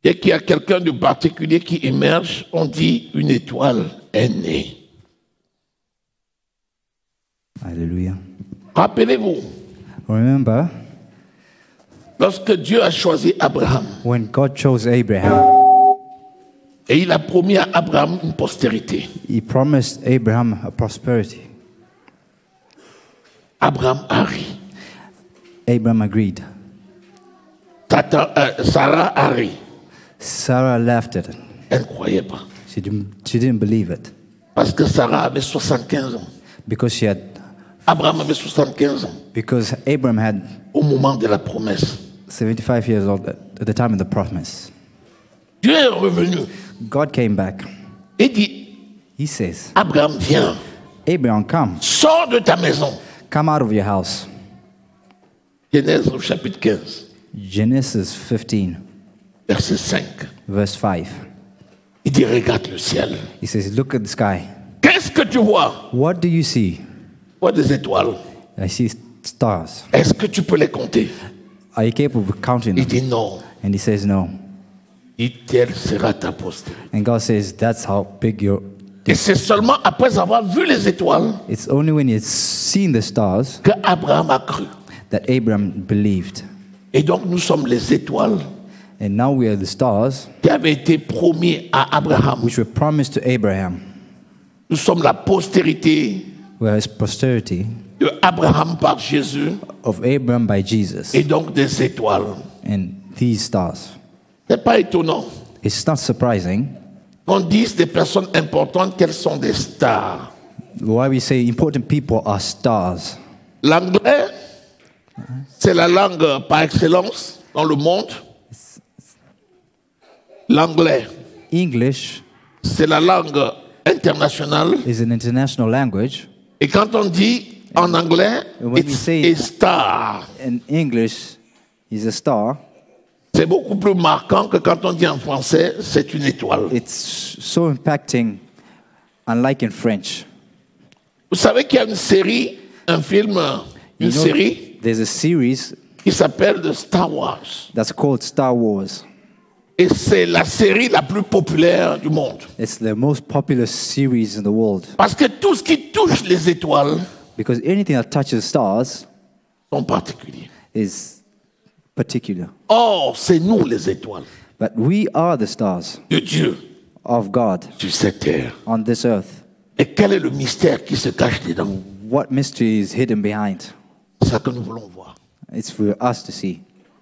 Dès qu'il y a quelqu'un de particulier qui émerge, on dit une étoile est née. Hallelujah. Rappelez-vous, Remember lorsque Dieu a choisi Abraham, when God chose Abraham, et il a promis à Abraham une postérité. he promised Abraham a prosperity. Abraham a ri. Abraham agreed. Sarah a ri. Sarah laughed at it. Elle ne croyait pas. She didn't believe it Parce que Sarah avait 75 ans. because Abraham avait 75 ans Abraham had au moment de la promesse. 75 years old at the time of the promise. Dieu est revenu God came back. et dit, He says, Abraham, viens, Abraham, sors de ta maison. come out of your house. Genèse au chapitre 15, Genesis 15, verset 5. verse 5. Il dit, regarde le ciel. He says, look at the sky. Qu'est-ce que tu vois? What do you see? Tu vois des étoiles. I see stars. Est-ce que tu peux les compter? Are you capable of counting Il them? dit non. And he says, no. Et telle sera ta postérité. And God says, that's how big your... Et c'est seulement après avoir vu les étoiles It's only when you've seen the stars que Abraham a cru. that Abraham believed. Et donc nous sommes les étoiles And now we are the stars qui avaient été promis à Abraham. which were promised to Abraham. Nous sommes la postérité We are his posterity de Abraham par Jésus of Abraham by Jesus. et donc des étoiles. And these stars. C'est pas étonnant It's not surprising qu'on dise des personnes importantes qu'elles sont des stars. why we say important people are stars. L'anglais, c'est la langue par excellence dans le monde. L'anglais, English c'est la langue internationale. is an international language. Et quand on dit en anglais, And when we it's say- a star, In English, is a star. c'est beaucoup plus marquant que quand on dit en français, c'est une étoile. It's so impacting, unlike in French. Vous savez qu'il y a une série, un film, une You know, série there's a series qui s'appelle The Star Wars. that's called Star Wars. Et c'est la série la plus populaire du monde. It's the most popular series in the world Parce que tout ce qui touche les étoiles because anything that touches stars sont particuliers. is particular. Or, c'est nous les étoiles But we are the stars de Dieu of God sur cette terre. on this earth. Et quel est le mystère qui se cache dedans? What mystery is hidden behind? C'est ça que nous voulons voir. It's for us to see.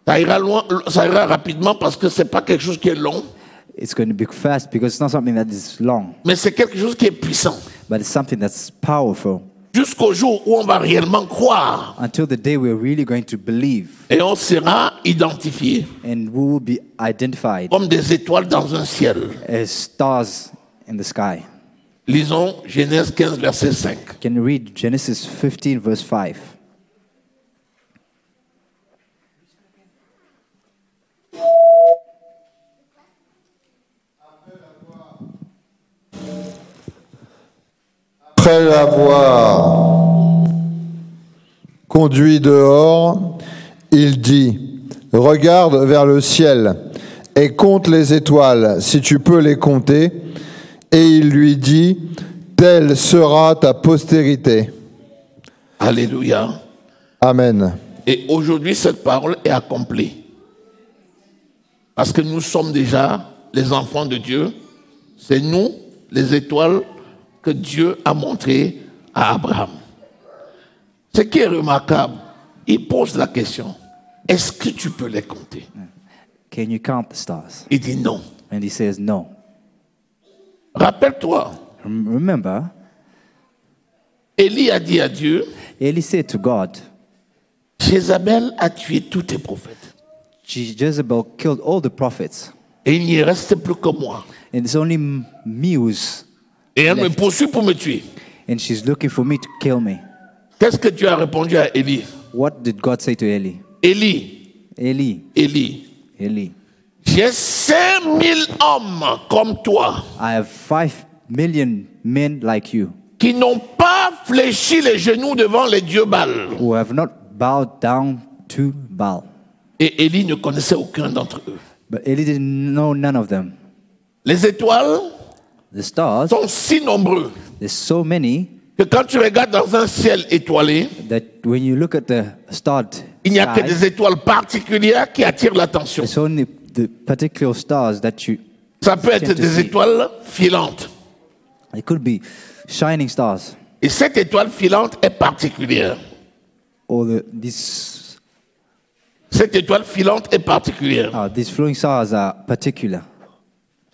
Ça ira loin, ça ira rapidement parce que c'est pas quelque chose qui est long, It's going to be fast because it's not something that is long, mais c'est quelque chose qui est puissant. but it's something that's powerful. Jusqu'au jour où on va réellement croire Until the day we're really going to believe et on sera identifié and we will be identified comme des étoiles dans un ciel. as stars in the sky. Lisons Genèse 15, verset 5. Can you read Genesis 15, verse 5? Après l'avoir conduit dehors, il dit, regarde vers le ciel et compte les étoiles, si tu peux les compter. Et il lui dit, telle sera ta postérité. Alléluia. Amen. Et aujourd'hui, cette parole est accomplie. Parce que nous sommes déjà les enfants de Dieu. C'est nous, les étoiles, que Dieu a montrées à Abraham. Ce qui est remarquable, il pose la question, est-ce que tu peux les compter? Can you count the stars? Il dit non. And he says no. Rappelle-toi, Remember, Élie a dit à Dieu, Eli said to God, Jézabel a tué tous tes prophètes. Jezebel killed all the prophets, Et il n'y reste plus que moi. and it's only me who's Et elle me left. poursuit pour me tuer. And she's looking for me to kill me. Qu'est-ce que Dieu a répondu à Élie? What did God say to Eli? Élie, Eli, Élie, Eli, j'ai 5000 hommes comme toi I have 5 million men like you qui n'ont pas fléchi les genoux devant les dieux Baal. who have not bowed down to Baal. Et Élie ne connaissait aucun d'entre eux. But Eli didn't know none of them. Les étoiles The stars, sont si nombreux there's so many que quand tu regardes dans un ciel étoilé, that when you look at the starred il n'y a que sky, des étoiles particulières qui attirent l'attention. it's only the particular stars that you. Ça peut être tend to des see. étoiles filantes. It could be shining stars Et cette étoile filante est particulière. or these Cette étoile filante est particulière. these flowing stars are particular,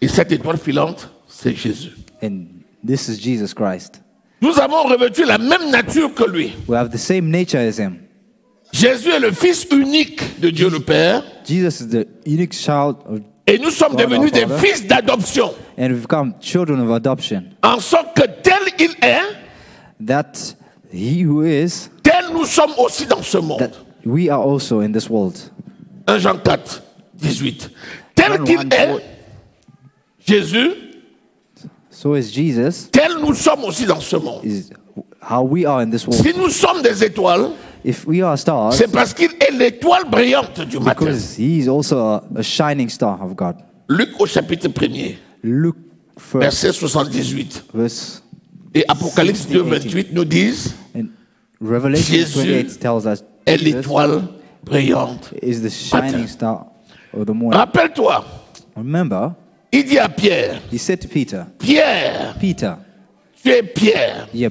Et cette étoile filante, c'est Jésus. and this is Jesus Christ. Nous avons revêtu la même nature que lui. We have the same nature as him. Jésus est le Fils unique de Dieu le Père. Jesus is the unique child of, Et nous sommes God our devenus des Father. fils d'adoption. and we've become children of adoption. En sorte que tel il est, That he who is, tel nous sommes aussi dans ce monde. that we are also in this world. 1 Jean 4, 18. Tel John qu'il 1, est, Jésus, So is Jesus, tel nous sommes aussi dans ce monde. is how we are in this world. Si nous sommes des étoiles, If we are stars, c'est parce qu'il est l'étoile brillante du matin. because he is also a shining star of God. Luc au chapitre 1er, Luke 1, verset 78. verse, Et Apocalypse 2, 28 nous disent, and Revelation Jésus 28 tells us est Jesus l'étoile brillante. is the shining star of the morning. Rappelle-toi, Remember, il dit à Pierre, he said to Peter, Pierre, Peter, tu es Pierre. yeah,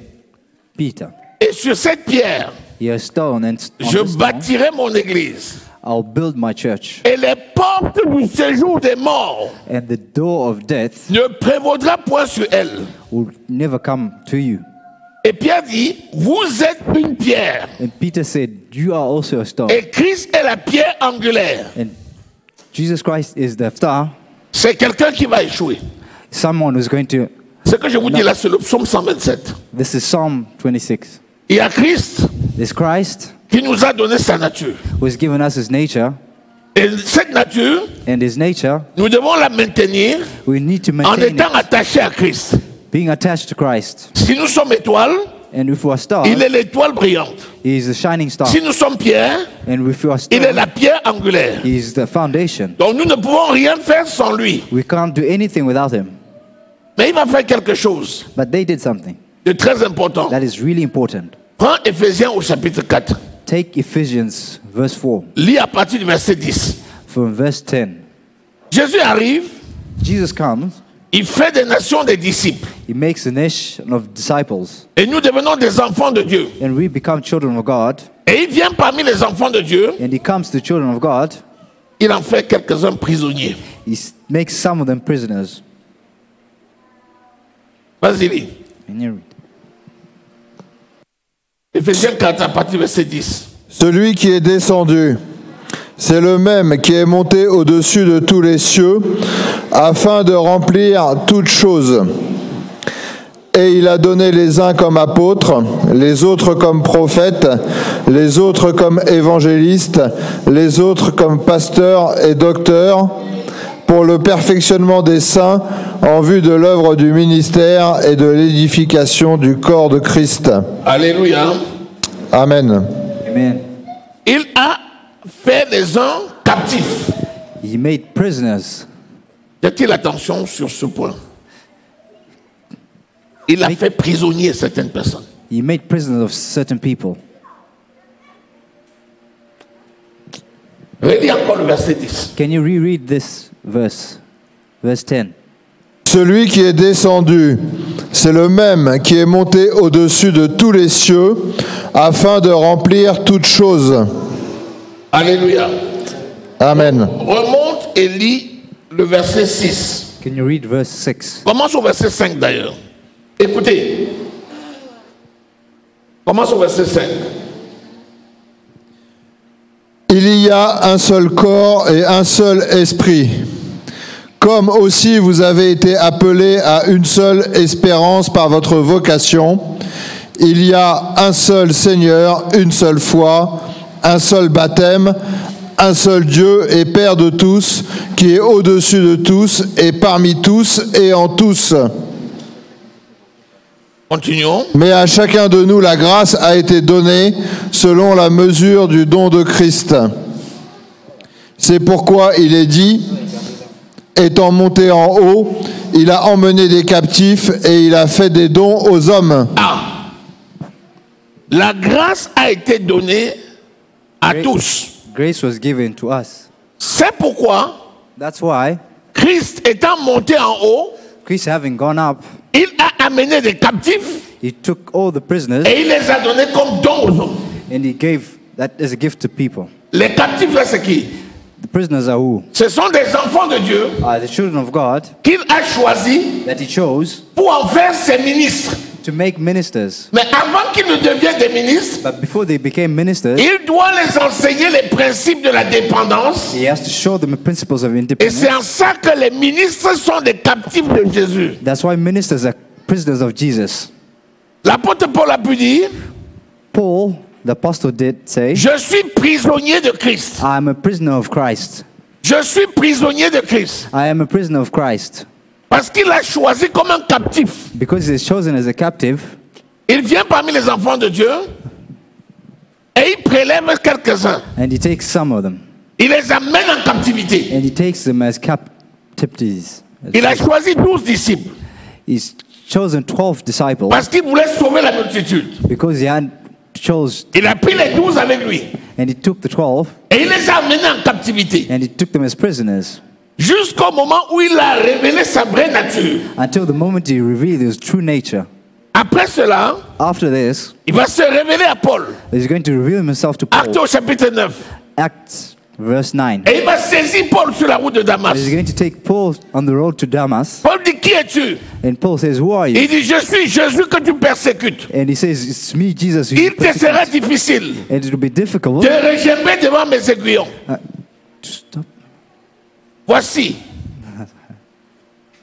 Peter, Et sur cette pierre, you're a stone, and on je this stone, bâtirai mon église. I'll build my church, Et les portes du séjour des morts and the door of death ne prévaudra point sur elle. will never come to you. Et Pierre dit, vous êtes une pierre. And Peter said, you are also a stone. Et Christ est la pierre angulaire. And Jesus Christ is the star, C'est quelqu'un qui va échouer. someone who's going to. Ce que je vous dis là, c'est le psaume 127. This is Psalm 26. Il y a Christ This Christ qui nous a donné sa nature. who has given us his nature, Et cette nature, and his nature, nous devons la maintenir we need to en maintain étant it, attachés à Christ. being attached to Christ. Si nous sommes étoiles, And if we are stars, il est l'étoile brillante. he is the shining star. Si nous sommes pierres, And if we are il est stone, la pierre angulaire. he is the foundation. Donc nous ne pouvons rien faire sans lui. We can't do anything without him. Mais il va faire quelque chose But they did something de très important. that is really important. Prends Éphésiens au chapitre 4. Take Ephesians verse 4 Lis à partir du verset 10. from verse 10. Jésus arrive, Jesus comes, il fait des nations des disciples. he makes a nation of disciples, Et nous devenons des enfants de Dieu. and we become children of God. Et il vient parmi les enfants de Dieu, And he comes to children of God, il en fait quelques-uns prisonniers. makes some of them prisoners. Vas-y, lis. And you read. Éphésiens 4 à partir du verset 10. Celui qui est descendu, c'est le même qui est monté au-dessus de tous les cieux, afin de remplir toutes choses. Et il a donné les uns comme apôtres, les autres comme prophètes, les autres comme évangélistes, les autres comme pasteurs et docteurs, pour le perfectionnement des saints, en vue de l'œuvre du ministère et de l'édification du corps de Christ. Alléluia. Amen. Amen. Il a fait les uns captifs. He made prisoners. Faites-il attention sur ce point. Il a fait prisonnier certaines personnes. He made prisoners of certain people. Relis encore le verset 10. Can you reread this verse? Verse 10. Celui qui est descendu, c'est le même qui est monté au-dessus de tous les cieux, afin de remplir toutes choses. Alléluia. Amen. Remonte et lis le verset 6. Can you read verse 6? Commence au verset 5 d'ailleurs. Écoutez. Commence au verset 5. Il y a un seul corps et un seul esprit. Comme aussi vous avez été appelés à une seule espérance par votre vocation, il y a un seul Seigneur, une seule foi, un seul baptême, un seul Dieu et Père de tous, qui est au-dessus de tous et parmi tous et en tous. Continuons. Mais à chacun de nous, la grâce a été donnée selon la mesure du don de Christ. C'est pourquoi il est dit, étant monté en haut, il a emmené des captifs et il a fait des dons aux hommes. Ah. La grâce a été donnée à tous. Grace was given to us. C'est pourquoi That's why Christ étant monté en haut, Christ, having gone up, il a amené des captifs he took all the prisoners et il les a donnés comme dons aux hommes. and he gave that as a gift to people. Les captifs, là, c'est qui? The prisoners are who? Ce sont des enfants de Dieu Are the children of God qu'il a choisis that he chose pour en faire ses ministres. to make ministers. Mais avant qu'ils ne deviennent des ministres, But before they became ministers, il doit les enseigner les principes de la dépendance. he has to show them the principles of Et independence. c'est en ça que les ministres sont des captifs de Jésus. That's why ministers are prisoners of Jesus. L'apôtre Paul a pu dire, Paul, the apostle, did say, je suis prisonnier de Christ. I am a prisoner of Christ. Je suis prisonnier de Christ. I am a prisoner of Christ. Parce qu'il a choisi comme un captif. Because he is chosen as a captive, Il vient parmi les enfants de Dieu et il prélève quelques-uns. and he takes some of them, Il les amène en captivité. and he takes them as captives. Il a choisi 12 disciples He's chosen 12 disciples parce qu'il voulait sauver la multitude. because he had chose, Il a pris les 12 avec lui and he took the 12 et il les a amenés en captivité and he took them as prisoners jusqu'au moment où il a révélé sa vraie nature. until the moment he revealed his true nature. Après cela, After this, il va se révéler à Paul. he's going to reveal himself to Actes Paul. au chapitre 9. Acts verse 9. Et il va saisir Paul sur la route de Damas. He's going to take Paul on the road to Damas, Paul dit, qui es-tu? and Paul says, "Who are you?" Il dit, je suis Jésus que tu persécutes. And he says, "It's me, Jesus." Who you Il te sera persecute." difficile And it will be difficult. de regerber devant mes aiguillons. Stop. Voici,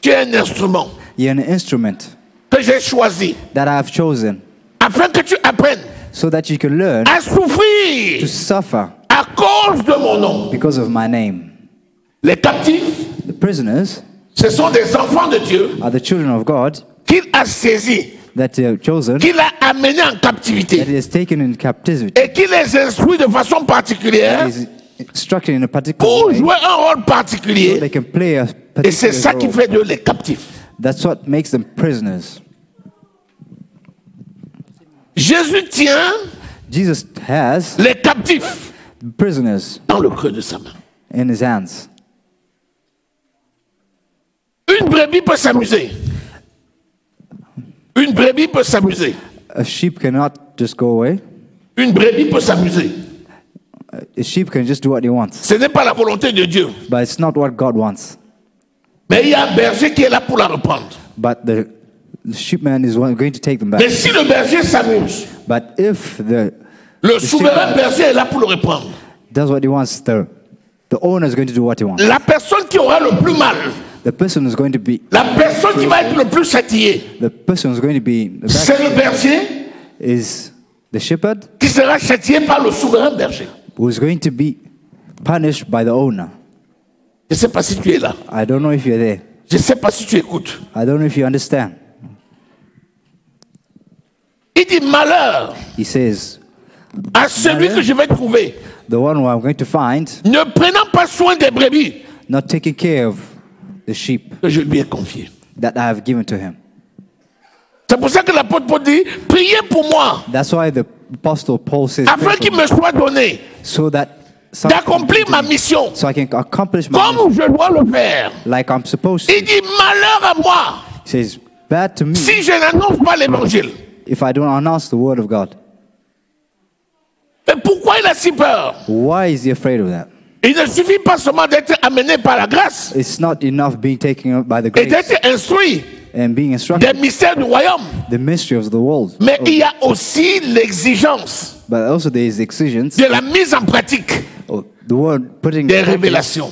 tu es un instrument You're an instrument que j'ai choisi that I have chosen afin que tu apprennes so that you can learn à to souffrir suffer à cause de mon nom. because of my name. Les captifs, The prisoners ce sont des enfants de Dieu are the children of God qu'il a saisis, that are chosen, qu'il a amenés en captivité that he has taken in captivity. et qu'il les instruit de façon particulière He is instructed in a particular pour way jouer un rôle so particulier. they can play a Et c'est ça particular qui role. fait d'eux les captifs. That's what makes them prisoners. Jésus tient Jesus has les captifs prisoners dans le creux de sa main. in his hands. Une brebis peut s'amuser. Une brebis peut s'amuser. A sheep cannot just go away. Une brebis peut s'amuser. A sheep can just do what he wants. Ce n'est pas la volonté de Dieu. But it's not what God wants. Mais il y a un berger qui est là pour la reprendre. But the sheepman is going to take them back. Mais si le berger s'amuse, But if le souverain berger est là pour le reprendre. does what he wants, the owner is going to do what he wants. La personne qui aura le plus mal, The person is going to be la personne qui va être le plus châtiée, the person is going to be the c'est best le berger is the shepherd qui sera châtié par le souverain berger. who is going to be punished by the owner. Je ne sais pas si tu es là. I don't know if you're there. Je ne sais pas si tu écoutes. I don't know if you understand. Il dit malheur He says, à celui que je vais trouver, the one who I'm going to find, ne prenant pas soin des brebis not taking care of the sheep que je lui ai confiées. that I have given to him. C'est pour ça que l'apôtre Paul dit, priez pour moi, That's why the apostle Paul says, afin "Pray qu'il for me, me soit donné so that something d'accomplir ma mission so I can accomplish my mission comme je dois le faire. like I'm supposed to." Il dit, malheur à moi He says, "Bad to me si je n'annonce pas l'évangile. if I don't announce the word of God." Mais pourquoi il a si peur? Why is he afraid of that? Il ne suffit pas seulement d'être amené par la grâce It's not enough being taken up by the et grace d'être instruit and being instructed des mystères du royaume, the mystery of the world. mais il y a aussi l'exigence But also there is exigency, de la mise en pratique of the word putting des practice révélations.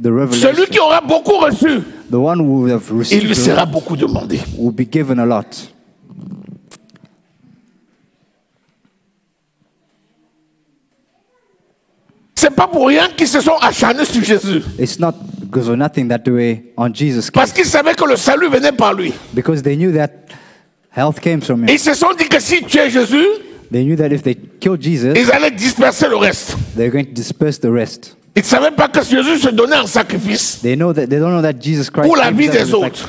the revelation. Celui qui aura beaucoup reçu, The one who will have il lui received sera beaucoup demandé. will be given a lot. C'est pas pour rien qu'ils se sont acharnés sur Jésus. It's not because of nothing that they were on Jesus, Parce qu'ils savaient que le salut venait par lui. because they knew that health came from him. Ils se sont dit que si tu es Jésus, They knew that if they killed Jesus, ils allaient disperser le reste. they're going to disperse the rest. Ils ne savaient pas que Jésus se donnait en sacrifice They don't know that Jesus Christ pour la gave vie himself des as a autres.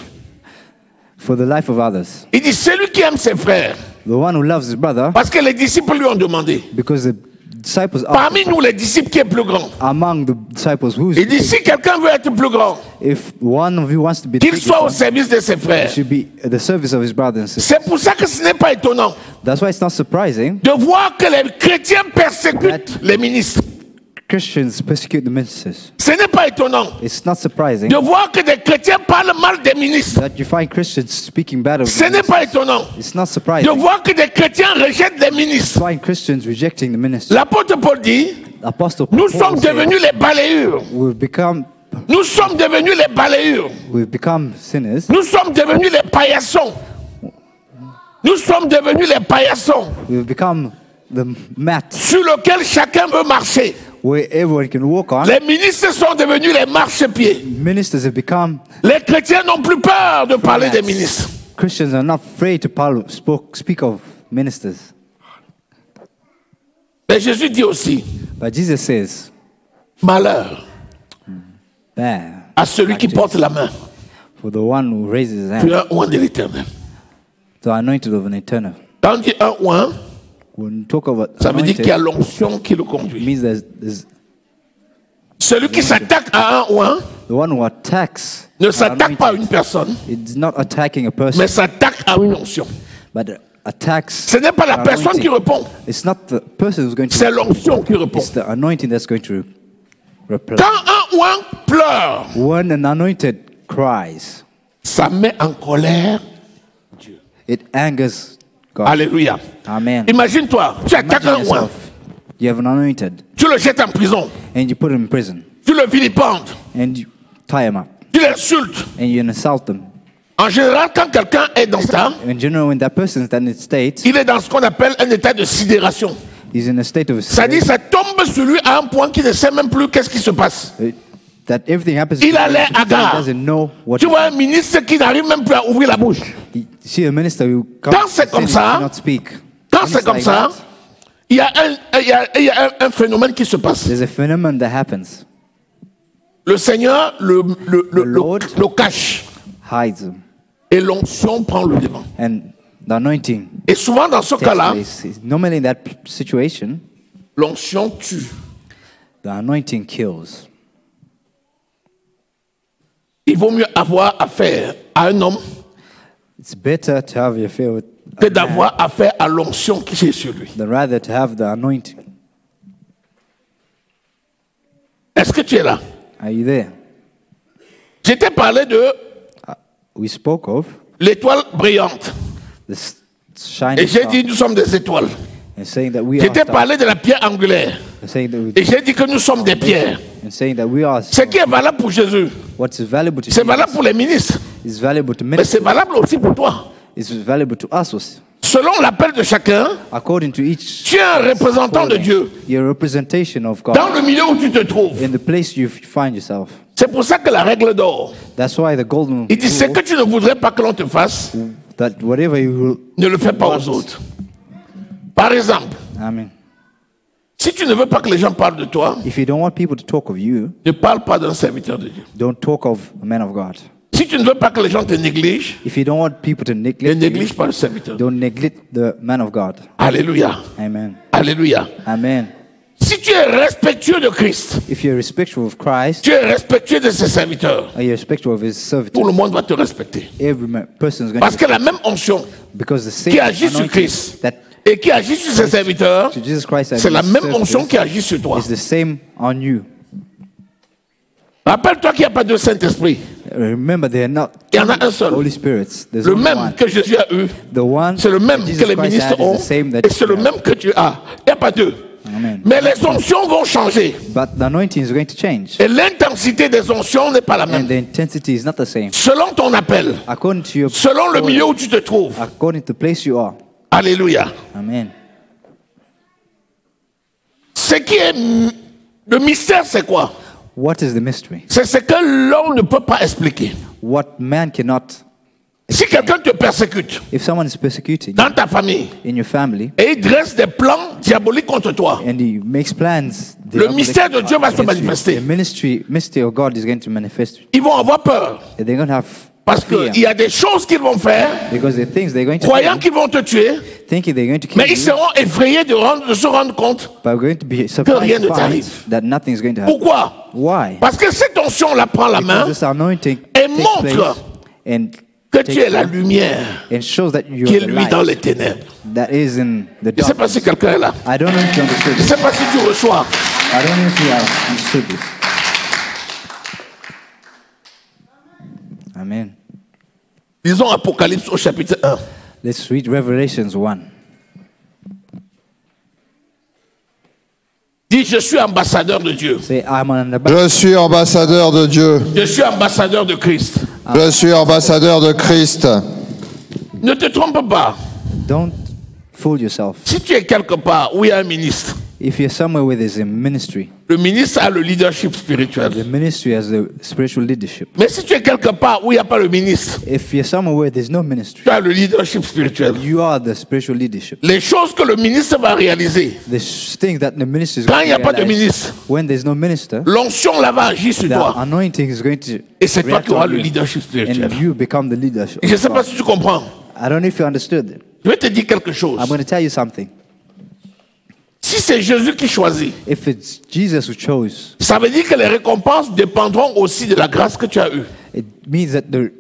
for the life of others. Il dit, celui qui aime ses frères, The one who loves his brother, parce que les disciples lui ont demandé, because the disciples are parmi nous les disciples qui est plus grand? among the disciples who Il dit, si quelqu'un veut être plus grand, if one of you wants to be the qu'il biggest soit au one, service de ses he frères. should be at the service of his brothers and sisters. C'est pour ça que ce n'est pas étonnant That's why it's not surprising de voir que les chrétiens persécutent les ministres. Christians persecute the ministers. Ce n'est pas étonnant It's not surprising de voir que des chrétiens parlent mal des ministres. that you find Christians speaking bad of Ce the n'est ministers. pas étonnant It's not de surprising voir que des chrétiens rejettent les to ministres. find Christians rejecting the ministers. L'apôtre Paul dit, Apostle nous Paul sommes said, devenus les balayures. we've become Nous sommes devenus les balayures. sinners. Nous sommes devenus les paillassons. Nous sommes devenus les paillassons We've become the mat sur lequel chacun veut marcher. where everyone can walk on. Les ministres sont devenus les marchepieds. Ministers have become Les chrétiens n'ont plus peur de parler des ministres. Christians are not afraid to speak of ministers. Mais Jésus dit aussi, But Jesus says, malheur bad à celui qui porte la main. for the one who raises his Tu hand, es un oint de l'éternel. the anointed of an eternal. Quand on dit un oint, When you talk about ça veut dire qu'il y a anointed, l'onction qui le it conduit. means there's Celui qui s'attaque à un oint the one who attacks. ne are s'attaque pas à une anointed. personne, It's not attacking a person, mais s'attaque à une onction. but attacks. Ce n'est pas la an personne qui anointing. répond, It's not the person who's going c'est to. l'onction qui répond. It's the anointing that's going to reply. Quand un oint pleure, When an anointed cries, ça met en colère. it angers God. Alléluia. Amen. Imagine-toi, tu attaques Imagine un oint, yourself. You have an anointed, tu le jettes en prison, and you put him in prison, tu le vilipendes, and you tie him up, tu l'insultes. and you insult them. En général, quand quelqu'un est dans ça, In general, when that person is in that state, il est dans ce qu'on appelle un état de sidération. he's in a state of Ça dit, ça tombe sur lui à un point qu'il ne sait même plus qu'est-ce qui se passe. that everything happens. Il to a him, l'air he hagard. doesn't know what. Tu vois un ministre qui n'arrive même plus à ouvrir la bouche. You see a minister who Quand c'est comme ça, cannot speak. Quand When c'est it's comme like ça, that, il y a un phénomène qui se passe. there's a phenomenon that happens. Le Seigneur Lord le cache hides him, et l'onction prend le devant. and the anointing Et souvent dans ce takes cas-là, place. Normally, in that situation, l'onction tue. the anointing kills. Il vaut mieux avoir affaire à un homme It's better to have your affair with que a man d'avoir affaire à l'onction qui est sur lui. than rather to have the anointing. Est-ce que tu es là? Are you there? Je t'ai parlé de We spoke of l'étoile brillante. the shining Et j'ai star, dit nous sommes des étoiles. and saying that we Je are t'ai stars, parlé de la pierre angulaire. and saying that Et j'ai dit que nous sommes des pierres. and saying that we are. Ce qui est valable pour Jésus, What's valuable to c'est valable Jesus pour les ministres, is valuable to mais ministers. c'est valable aussi pour toi. It's valuable to us also. Selon l'appel de chacun, According to each, tu es un représentant de Dieu your representation of God dans le milieu où tu te trouves. in the place you find yourself. C'est pour ça que la règle d'or, That's why the golden il dit ce que rule, tu ne voudrais pas que l'on te fasse, that whatever you will, ne le fais pas aux autres. Par exemple, Amen. si tu ne veux pas que les gens parlent de toi, If you don't want people to talk of you, ne parle pas d'un serviteur de Dieu. don't talk of a man of God. Si tu ne veux pas que les gens te négligent, If you don't want people to ne neglect you, néglige pas le serviteur. don't neglect the man of God. Alléluia. Amen. Alléluia. Amen. Si tu es respectueux de Christ, If you're respectful of Christ, tu es respectueux de ses serviteurs, or you're respectful of his tout servitude, le monde va te respecter. every person is going Parce to, que la même onction because the same qui agit sur anointing Christ that et qui agit sur ses serviteurs, to Jesus Christ and c'est la his même onction servitors qui agit sur toi. is the same on you. Rappelle-toi qu'il n'y a pas de Saint-Esprit. Remember, they are not Il y en a un seul. Holy Spirits. There's Le only même one. que Jésus a eu, The one c'est le même that que Jesus les Christ ministres had is ont, the same that et c'est le you même que tu as. Il n'y a pas deux. Amen. Mais les onctions vont changer. But the anointing is going to change, Et l'intensité des onctions n'est pas la and même. the intensity is not the same. Selon ton appel, According to your selon le milieu où tu te trouves. according to the place you are. Alléluia. Amen. Ce qui est le mystère, c'est quoi? What is the mystery? C'est ce que l'homme ne peut pas expliquer. What man cannot Si quelqu'un te persécute If someone is persecuting dans ta famille in your family et il dresse des plans diaboliques contre toi, and he makes plans, le mystère de Dieu va se manifester. The mystery of God is going to manifest. Ils vont avoir peur They're going to have parce fear qu'il y a des choses qu'ils vont faire, because the things they're going to croyant do, qu'ils vont te tuer, thinking they're going to kill mais ils you, seront effrayés de se rendre compte. but going to be rien surprised ne to t'arrive. find that nothing is going to happen. Pourquoi? Why? Parce que cette onction-là prend la main Because this anointing et takes montre place and que takes tu es la place lumière and shows that you qui are est the lui dans les light ténèbres. that is in the Je ne sais pas darkness. si quelqu'un est là. I don't know if you understood Je ne this. sais pas si tu reçois. I don't know if you have understood this. Amen. Lisons Apocalypse au chapitre 1. Let's read Revelations 1. Dis, je suis ambassadeur de Dieu. Say, I'm an ambassador. Je suis ambassadeur de Dieu. Je suis ambassadeur de Christ. Je suis ambassadeur de Christ. Ne te trompe pas. Don't fool yourself. Si tu es quelque part où il y a un ministre, If you're somewhere where there's a ministry, le ministre a le leadership spirituel. the ministry has the spiritual leadership. Mais si tu es quelque part où il n'y a pas le ministre, If you're somewhere where there's no ministry, tu as le leadership spirituel. you are the spiritual leadership. Les choses que le ministre va réaliser, The things that the ministry is quand going il n'y a to pas de realize, ministre, when there's no minister, l'onction là va agir sur the toi. anointing is going to Et c'est toi react qui auras on le you, leadership spirituel. and you become the leadership. Je ne sais pas si tu comprends. I don't know if you understood. Je vais te dire quelque chose. I'm going to tell you something. Si c'est Jésus qui choisit, If it's Jesus who chose, ça veut dire que les récompenses dépendront aussi de la grâce que tu as eue. it means that the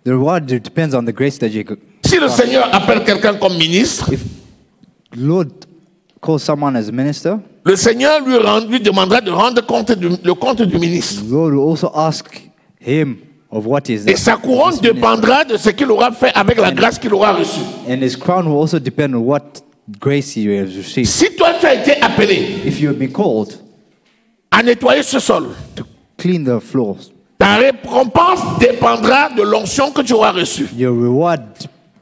reward depends on the grace that you got. Si le Seigneur appelle quelqu'un comme ministre, If Lord calls someone as minister, le Seigneur lui demandera de rendre le compte du ministre. Lord will also ask him of what is Et sa couronne this minister. dépendra de ce qu'il aura fait avec la grâce qu'il aura reçue. And his crown will also depend on what grace he has received. Si toi tu as été appelé If you have been called à nettoyer ce sol, to clean the floors, ta récompense dépendra de l'onction que tu auras reçue. your reward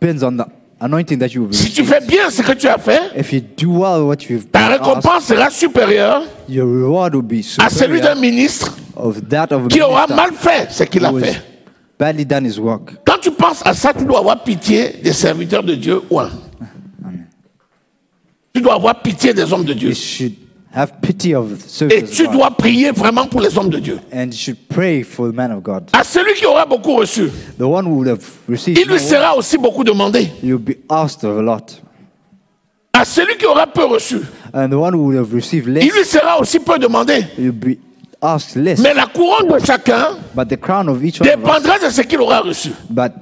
depends on the anointing that you will Si receive. tu fais bien ce que tu as fait, If you do well what you've ta been asked, récompense sera supérieure your reward will be à celui d'un superior ministre of that of a qui aura minister mal fait ce qu'il a who has fait. badly done his work. Quand tu penses à ça, tu dois avoir pitié des serviteurs de Dieu. Ouais. Tu dois avoir pitié des hommes de Dieu. You should have pity of the Et servants tu of God. dois prier vraiment pour les hommes de Dieu. And you should pray for the man of God. À celui qui aura beaucoup reçu, The one who would have received il lui more, sera aussi beaucoup demandé. you'll be asked of a lot. À celui qui aura peu reçu, And the one who would have received less, il lui sera aussi peu demandé. you'll be asked less. Mais la couronne de chacun But the crown of each one of us, dépendra de ce qu'il aura reçu. but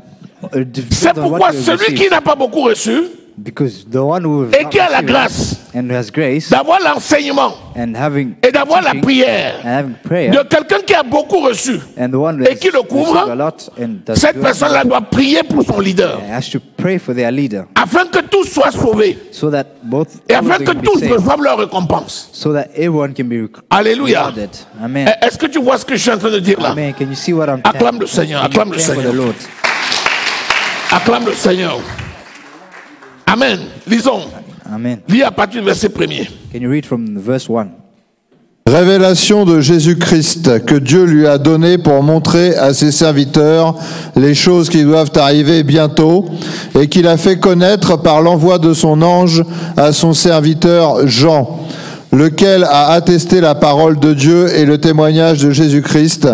C'est depends on pourquoi what you have celui qui received. n'a pas beaucoup reçu Because the one who has et not qui a la received grâce and who has grace d'avoir l'enseignement and having et d'avoir la teaching prière and having prayer de quelqu'un qui a beaucoup reçu, and the one who et has qui le couvre, received a lot and does cette good, personne-là doit prier pour son leader has to pray for their leader afin que tous soient sauvés so that both et all of afin them que can be tous saved, reçoivent leur récompense. so that everyone can be Alléluia. rewarded. Amen. Est-ce que tu vois ce que je suis en train de dire là? Amen. Can you see what I'm Acclame le Seigneur, Can you acclame le pray for the Seigneur. Lord? Acclame le Seigneur. Amen. Lisons. Amen. Lis à partir du verset 1er. Can you read from verse 1? Révélation de Jésus-Christ que Dieu lui a donnée pour montrer à ses serviteurs les choses qui doivent arriver bientôt et qu'il a fait connaître par l'envoi de son ange à son serviteur Jean, lequel a attesté la parole de Dieu et le témoignage de Jésus-Christ,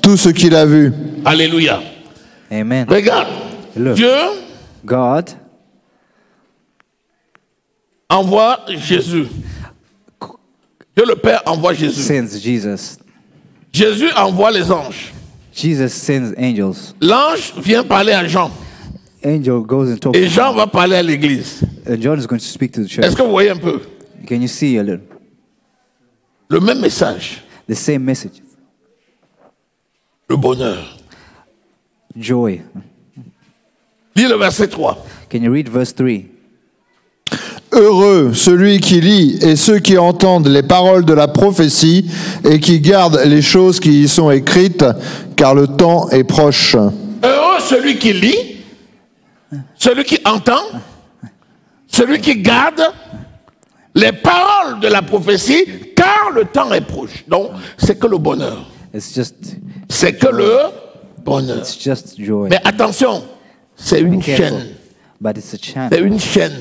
tout ce qu'il a vu. Alléluia. Amen. Regarde. Look. Dieu God envoie Jésus. Dieu le Père envoie Jésus. sends Jesus. Jésus envoie les anges. Jesus sends angels. L'ange vient parler à Jean. Angel goes and talks. Et Jean va parler à l'église. And John is going to speak to the church. Est-ce que vous voyez un peu? Can you see a little? Le même message. The same message. Le bonheur. Joy. Lis le verset 3. Can you read verse 3? Heureux celui qui lit et ceux qui entendent les paroles de la prophétie et qui gardent les choses qui y sont écrites, car le temps est proche. Heureux celui qui lit, celui qui entend, celui qui garde les paroles de la prophétie, car le temps est proche. Donc, c'est que le bonheur. It's just C'est que le bonheur. it's just joy. Mais attention, c'est une Be careful. chaîne. But it's a chain. C'est une chaîne.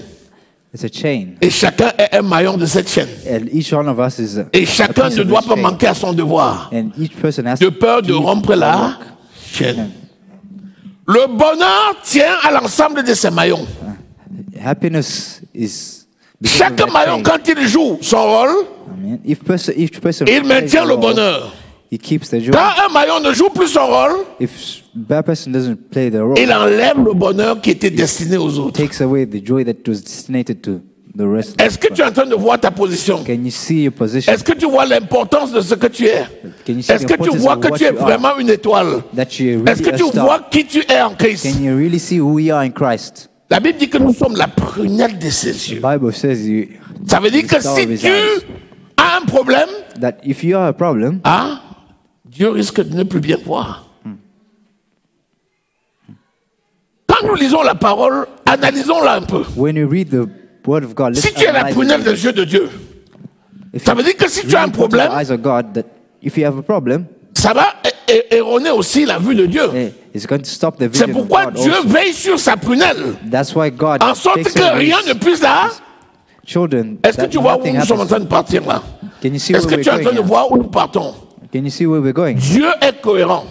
It's a chain. Et chacun est un maillon de cette chaîne. And each one of us is a Et a chacun piece ne of doit this pas chain. manquer à son devoir. And each person has De peur de keep rompre the la work. chaîne. Le bonheur tient à l'ensemble de ces maillons. Happiness is because of Chaque that maillon, chain. quand il joue son rôle, Amen. Each person il plays maintient the le role, bonheur. he keeps the joy. Quand un maillon ne joue plus son rôle, If that person doesn't play the role, il enlève le bonheur qui était destiné aux autres. takes away the joy that was destinated to the rest. Est-ce que tu es en train de voir ta position? Can you see your position? Est-ce que tu vois l'importance de ce que tu es? Can you see Est-ce the que tu importance vois of que what tu es you are? vraiment une étoile? That you're Est-ce que really tu a star? vois qui tu es en Christ? Can you really see who we are in Christ? La Bible dit que nous sommes la prunelle de ses yeux. The Bible says Ça veut dire que star si of his tu eyes. as un problème, That if you have a problem, ah, Dieu risque de ne plus bien voir. Quand nous lisons la parole, analysons-la un peu. when you read the Word of God, let's Si tu es la analyze prunelle it. des yeux de Dieu, If ça you veut dire que si tu as un really put your problème, eyes on God, that if you have a problem, ça va erroner aussi la vue de Dieu. it's going to stop the C'est vision of pourquoi God Dieu also. veille sur sa prunelle, That's why God en sorte takes que away rien ne puisse là. children. Est-ce que That tu vois où nothing nous sommes en happens. train de partir là? Can you see Est-ce where que we're tu es en train going? de now? voir où nous partons? Can you see where we're going? Dieu est cohérent.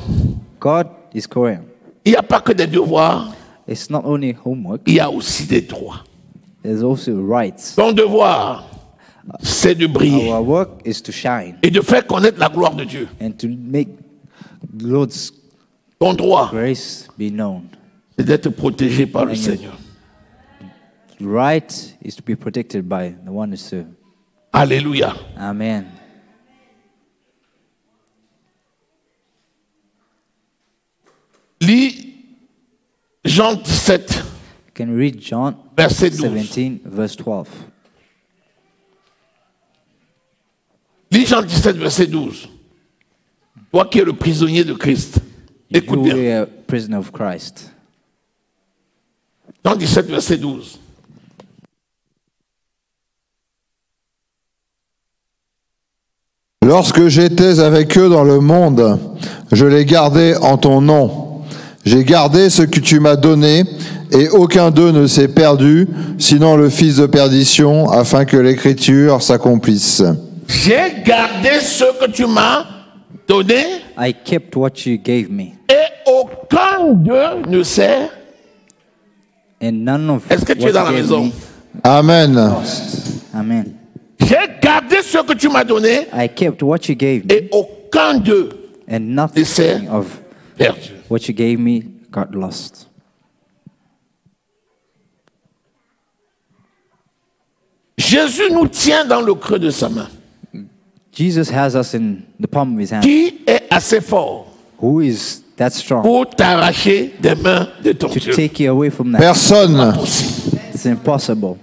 God is coherent. Il n'y a pas que des devoirs, It's not only homework, il y a aussi des droits. there's also rights. Ton devoir, c'est de briller Our work is to shine et de faire connaître la gloire de Dieu. and to make Lord's Ton droit, grace be known. c'est d'être protégé par le Amen. Seigneur. Right is to be protected by the one who serves. Alléluia. Amen. Lis Jean 17, Can we read John verset 12. 17, verse 12? Lis Jean 17, verset 12. Toi qui es le prisonnier de Christ, écoute You bien. were a prisoner of Christ. Jean 17, verset 12. Lorsque j'étais avec eux dans le monde, je les gardais en ton nom. J'ai gardé ce que tu m'as donné, et aucun d'eux ne s'est perdu, sinon le fils de perdition, afin que l'écriture s'accomplisse. J'ai gardé ce que tu m'as donné I kept what you gave me, et aucun d'eux ne sait. and none of Est-ce que tu what es dans la you gave maison? me Amen. lost. Amen. J'ai gardé ce que tu m'as donné I kept what you gave me, et aucun d'eux and c'est nothing of perdu. what you gave me got lost. Jésus nous tient dans le creux de sa main. Jesus has us in the palm of his hand. Qui est assez fort Who is that strong pour t'arracher des mains de ton to Dieu? take you away from that? Personne. Possible. It's impossible.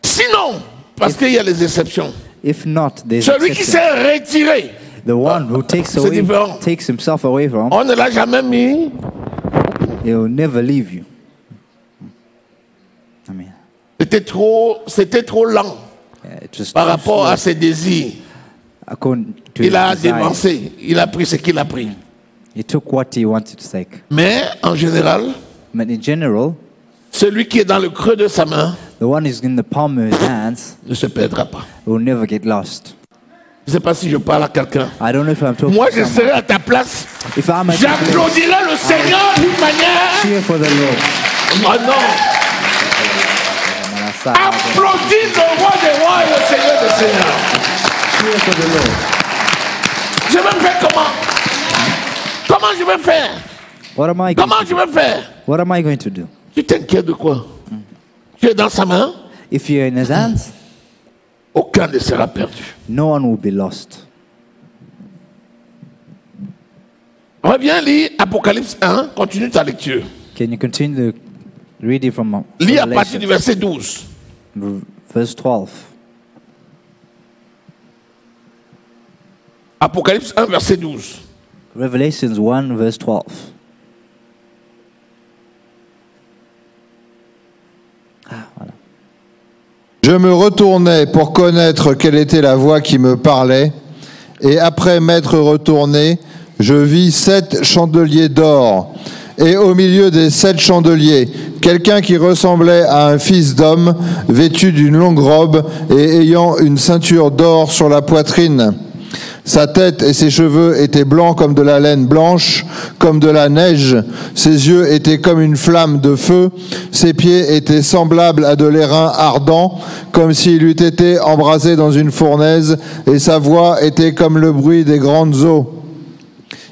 Sinon, parce qu'il y a les exceptions, If not, there's celui qui exception. s'est retiré, The one who takes C'est away, différent. takes himself away from, on ne l'a jamais mis. he will never leave you. Amen. C'était trop lent It was par too rapport slow à ses désirs. according to Il a his desires. dépensé, il a pris ce qu'il a pris. He took what he wanted to take. Mais en général, But in general, celui qui est dans le creux de sa main the one who's in the palm of his hands ne se perdra pas. will never get lost. Je ne sais pas si je parle à quelqu'un. I don't know if I'm talking Moi, to je someone. serai à ta place. If I'm at your place, J'applaudirai le Seigneur d'une manière. cheer for the Lord. Oh non! Applaudis le roi des rois et le Seigneur des seigneurs. Cheer for the Lord. Je vais faire comment? Comment je vais faire? What am I going Comment to je do? vais faire? What am I going to do? Tu t'inquiètes de quoi? Tu es dans sa main, If you're in his hands, aucun ne sera perdu. no one will be lost. Reviens lire Apocalypse 1, continue ta lecture. Can you continue reading from Lis à partir du Revelation, verset 12. verse 12? Apocalypse 1, verset 12. Revelations 1, verse 12. Voilà. Je me retournai pour connaître quelle était la voix qui me parlait, et après m'être retourné, je vis 7 chandeliers d'or. Et au milieu des 7 chandeliers, quelqu'un qui ressemblait à un fils d'homme, vêtu d'une longue robe et ayant une ceinture d'or sur la poitrine. Sa tête et ses cheveux étaient blancs comme de la laine blanche, comme de la neige. Ses yeux étaient comme une flamme de feu. Ses pieds étaient semblables à de l'airain ardent, comme s'il eût été embrasé dans une fournaise, et sa voix était comme le bruit des grandes eaux.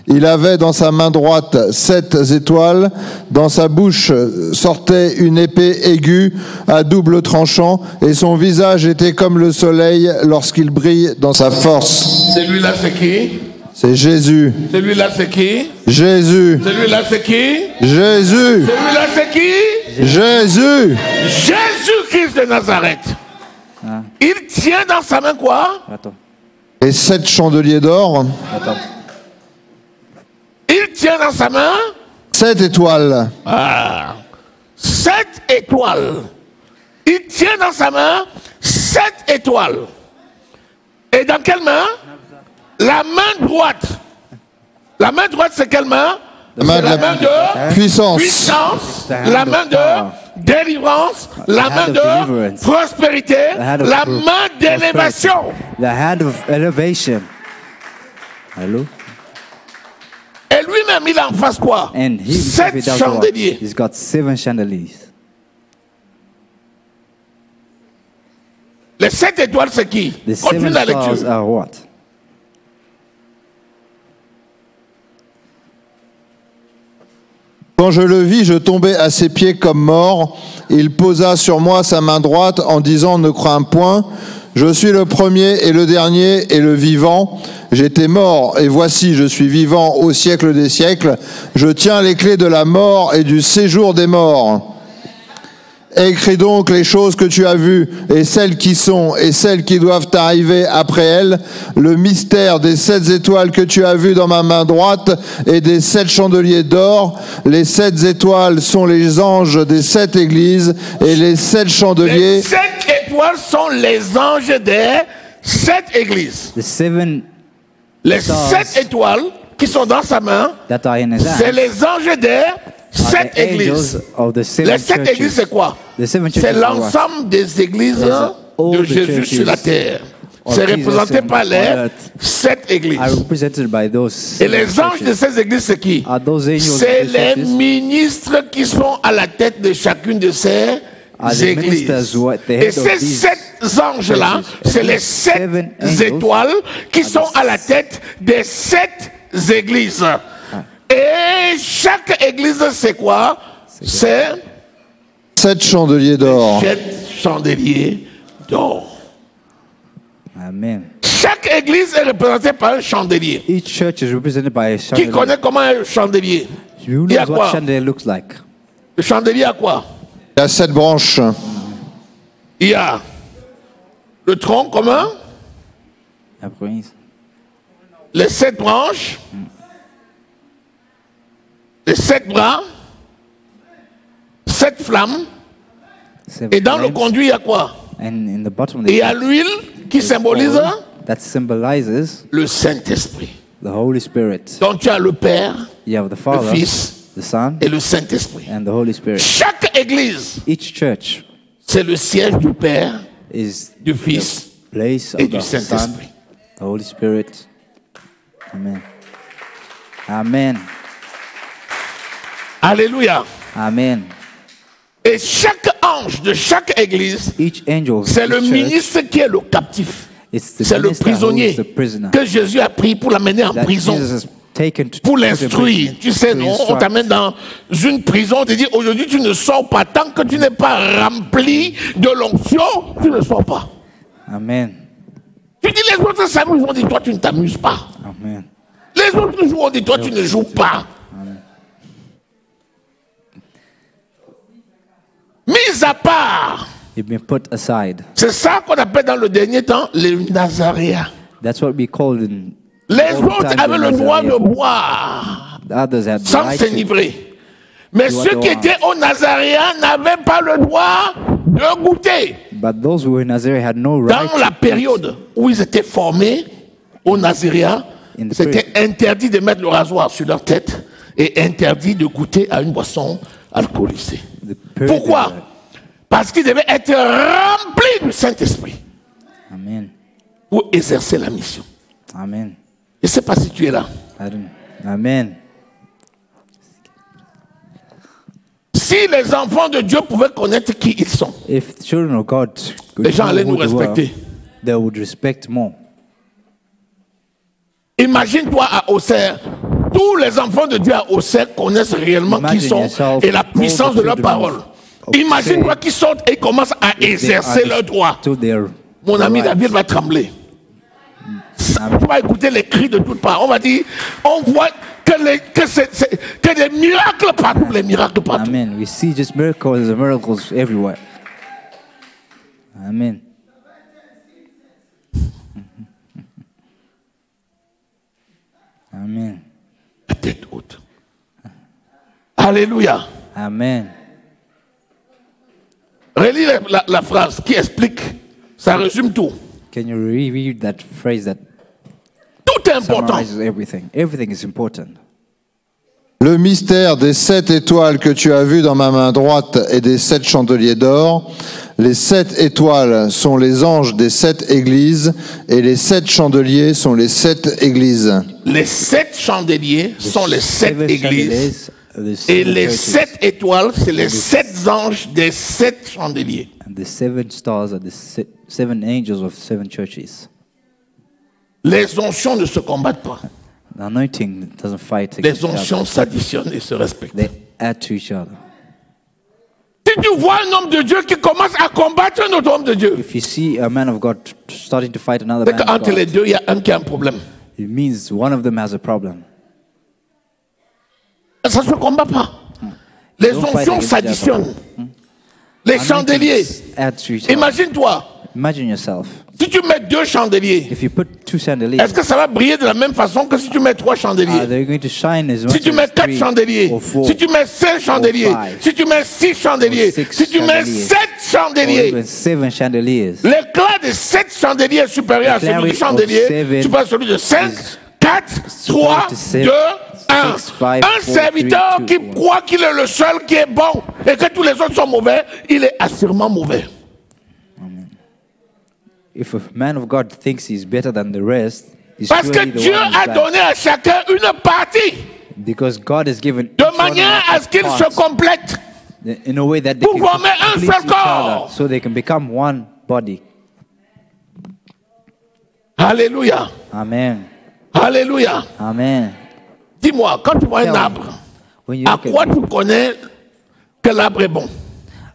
Il avait dans sa main droite 7 étoiles, dans sa bouche sortait une épée aiguë à double tranchant, et son visage était comme le soleil lorsqu'il brille dans sa force. Celui-là, c'est qui? C'est Jésus. Celui-là, c'est qui? Jésus. Celui-là, c'est qui? Jésus. Celui-là, c'est qui? Jésus. Jésus-Christ de Nazareth. Ah. Il tient dans sa main quoi? Attends. Et 7 chandeliers d'or. Attends. Il tient dans sa main 7 étoiles. 7 étoiles. Il tient dans sa main 7 étoiles. Et dans quelle main? La main droite. La main droite, c'est quelle main? La main de La la main de puissance. puissance, la main de délivrance, la main de prospérité, la main d'élévation. The hand of elevation. Hello? Et lui-même, il a en face quoi? And he 7 chandeliers. He's got 7 chandeliers. Les 7 étoiles, c'est qui? The Continue 7 la stars lecture. are what? Quand je le vis, je tombai à ses pieds comme mort. Il posa sur moi sa main droite en disant « Ne crains point, je suis le premier et le dernier et le vivant. J'étais mort et voici, je suis vivant au siècle des siècles. Je tiens les clés de la mort et du séjour des morts. Écris donc les choses que tu as vues et celles qui sont et celles qui doivent arriver après elles, le mystère des 7 étoiles que tu as vues dans ma main droite et des 7 chandeliers d'or. Les 7 étoiles sont les anges des 7 églises et les 7 chandeliers. Les 7 étoiles sont les anges des 7 églises. The 7 Les stars 7 étoiles qui sont dans sa main, that are in his c'est hand les anges des are 7 the angels églises. of the 7 Les 7 églises, c'est churches. quoi? The 7 churches C'est are what? l'ensemble des églises all de the Jésus churches sur la terre. of C'est Jesus représenté par on les earth 7 églises. Are represented by those Et les 7 anges de churches. ces églises, c'est qui? Are those angels of C'est the les churches? ministres qui sont à la tête de chacune de ces Are the églises. ministers what the Et head of ces these 7 anges-là, churches. c'est les Seven 7 angels étoiles qui are sont the à la tête des 7 églises. Et chaque église, c'est quoi? C'est 7 chandeliers d'or. 7 chandeliers d'or. Amen. Chaque église est représentée par un chandelier. Each church is represented by a Qui chandelier. connaît comment un chandelier? Who Il y a knows quoi? what chandelier looks like? Le chandelier a quoi? Il y a 7 branches. Il y a le tronc commun, Après, les 7 branches, les 7 bras, 7 flammes, 7 et dans le flames. conduit, il y a quoi? And in the bottom of Et il the y a l'huile qui symbolise that symbolizes le Saint-Esprit. the Holy Spirit. Donc tu as le Père, You have the le Father, Fils the Son, et le Saint-Esprit. and the Holy Spirit. Chaque église, Each church c'est le siège du Père, is du Fils place et of du the Son, Saint-Esprit. the Holy Spirit. Amen. Amen. Alléluia. Amen. Et chaque ange de chaque église, Each angel of c'est each le church ministre qui est le captif. is the C'est le minister who prisonnier is the prisoner que Jésus a pris pour l'amener en that prison. Jesus has taken to Pour put in l'instruire. prison, Tu sais, to non, on instruct. t'amène dans une prison, on te dit aujourd'hui tu ne sors pas. Tant que tu n'es pas rempli de l'onction, tu ne sors pas. Amen. Tu dis les autres s'amusent, on dit toi tu ne t'amuses pas. Amen. Les autres jouent, on dit toi tu ne joues pas. Mis à part, You've been put aside. c'est ça qu'on appelle dans le dernier temps les Nazaréens. That's what we call in Les old autres times avaient the le droit de Nazarene. boire The others had the sans right to- s'enivrer. Mais droit ceux de qui boire. étaient aux Nazaréens n'avaient pas le droit de goûter. But those who were in Nazareth had no right Dans la to période où ils étaient formés aux Nazaréens, in the c'était prison. interdit de mettre le rasoir sur leur tête et interdit de goûter à une boisson alcoolisée. The prison, Pourquoi? Parce qu'ils devaient être remplis du Saint-Esprit Amen. pour exercer la mission. Amen. Je ne sais pas si tu es là. Amen. Si les enfants de Dieu pouvaient connaître qui ils sont, If children of God could les gens know allaient who nous they were, respecter. they would respect more. Imagine-toi à Auxerre, tous les enfants de Dieu à Auxerre connaissent réellement qui Imagine sont yourself, et la all puissance the de leur children parole. of Auxerre, Imagine-toi qu'ils sortent et commencent à They exercer leurs droits. understood their Mon ami rights. David va trembler. Tu vas écouter les cris de toutes parts. On va dire, on voit que des miracles partout, les miracles partout. Amen. We see just miracles and miracles everywhere. Amen. Amen. La tête haute. Alléluia. Amen. Relis la phrase qui explique, ça résume tout. Can you reread that phrase that Tout est important. summarizes everything? Everything is important. Le mystère des 7 étoiles que tu as vues dans ma main droite et des 7 chandeliers d'or. Les 7 étoiles sont les anges des 7 églises et les 7 chandeliers sont les 7 églises. Les 7 chandeliers sont les 7 Seven églises. chandeliers, the Et seven les churches, 7 étoiles, c'est les 7 anges des 7 chandeliers. and the 7 stars are the 7 angels of 7 churches. Les onctions ne se combattent pas. The anointing doesn't fight Les against each onctions other. s'additionnent et se respectent. They add to each other. Si tu vois un homme de Dieu qui commence à combattre un autre homme de Dieu, If you see a man of God starting to fight another c'est man of qu'entre les God, deux, il y a un qui a un problème. it means one of them has a problem. Ça ne se combat pas. Les Don't fight onctions against each s'additionnent. Les chandeliers. Anointings add to each other. Imagine-toi, Imagine yourself. si tu mets 2 chandeliers, If you put 2 chandeliers, est-ce que ça va briller de la même façon que si tu mets 3 are chandeliers? they going to shine as much Si tu mets as 4 3 chandeliers, or 4 si tu mets 5 chandeliers, five, si tu mets 6 chandeliers, or six si tu mets chandeliers, 7 or chandeliers, even 7 chandeliers? l'éclat de 7 chandeliers est supérieur à The celui du clarity of chandelier. seven Tu passes celui de 5, is 4, 3, to seven, 2, 1. six, five, Un four, serviteur three, qui two, one. croit qu'il est le seul qui est bon et que tous les autres sont mauvais, il est assurément mauvais. If a man of God thinks he's better than the rest, he's Parce que surely the Dieu one who's a bad. donné à chacun une partie Because God has given de each one manière à ce qu'ils se parts complètent. in a way that they pour can former un complete seul each other, corps. so they can become one body. Alléluia. Amen. Alléluia. Amen. Dis-moi, quand tu vois un Tell me, arbre, when you à look quoi at it, tu connais que l'arbre est bon?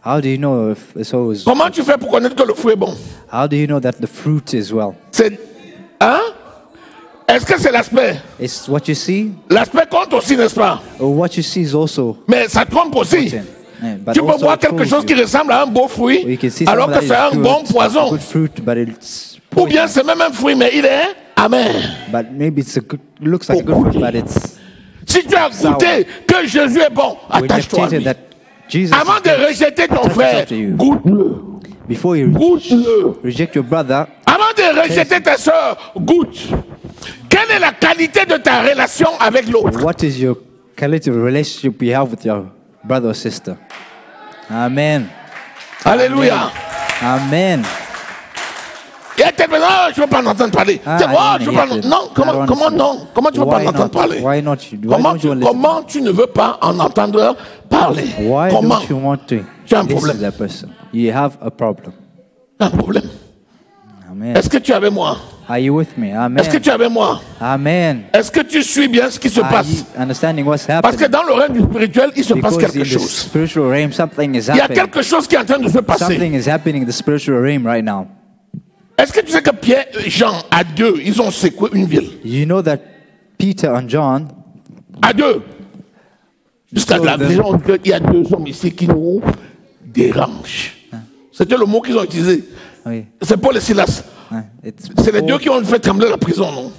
how do you know if the soul is? Comment tu fais pour connaître que le fruit est bon? How do you know that the fruit is well? C'est. Hein? Est-ce que c'est l'aspect? It's what you see, L'aspect compte aussi, n'est-ce pas? or what you see is also Mais ça trompe aussi. important. Yeah, but Tu peux also voir it quelque fools chose you. qui ressemble à un beau Or fruit, you can see alors que something c'est that un is bon good, poison. good fruit, but it's Ou bien poison. c'est même un fruit, mais il est amer. But maybe it's a good, looks like a good fruit, but it's Si tu as goûté que Jésus est bon, when you've attache-toi à lui. tasted that Jesus Avant is de good, rejeter ton attach frère, yourself to you. goûte-le. Before you Goûte-le. reject your brother, Avant de rejeter ta soeur, goûte. Quelle est la qualité de ta relation avec l'autre? what is your quality of relationship you have with your brother or sister? Amen. Alléluia. Amen. Il y a quelqu'un, oh, je ne veux pas en entendre parler. Ah, C'est, I oh, don't je veux wanna pas. hear it. Non, I comment, don't comment wanna non? Comment tu ne veux pas en Why entendre not? parler? Why not? Why Comment don't you want to listen? comment tu ne veux pas en entendre parler? Why Comment? don't you want to Tu as un listen problème. to that person? You have a problem. Un problème. Amen. Est-ce que tu es avec moi? Are you with me? Est-ce que Amen. tu es avec moi? Amen. Est-ce que tu suis bien ce qui se Are passe? you understanding what's Parce que happening? dans le règne du spirituel, il se passe Because quelque in the chose. spiritual realm, something is Il y a happening. quelque chose qui est en train de se passer. Something is happening in the spiritual realm right now. Est-ce que tu sais que Pierre et Jean, à deux, ils ont secoué une ville? You know that Peter and John, À deux. Jusqu'à So la the- maison, il y a deux hommes ici qui nous dérangent. C'était le mot qu'ils ont utilisé. oui, C'est Paul et Silas. C'est les deux qui ont fait trembler la prison, non?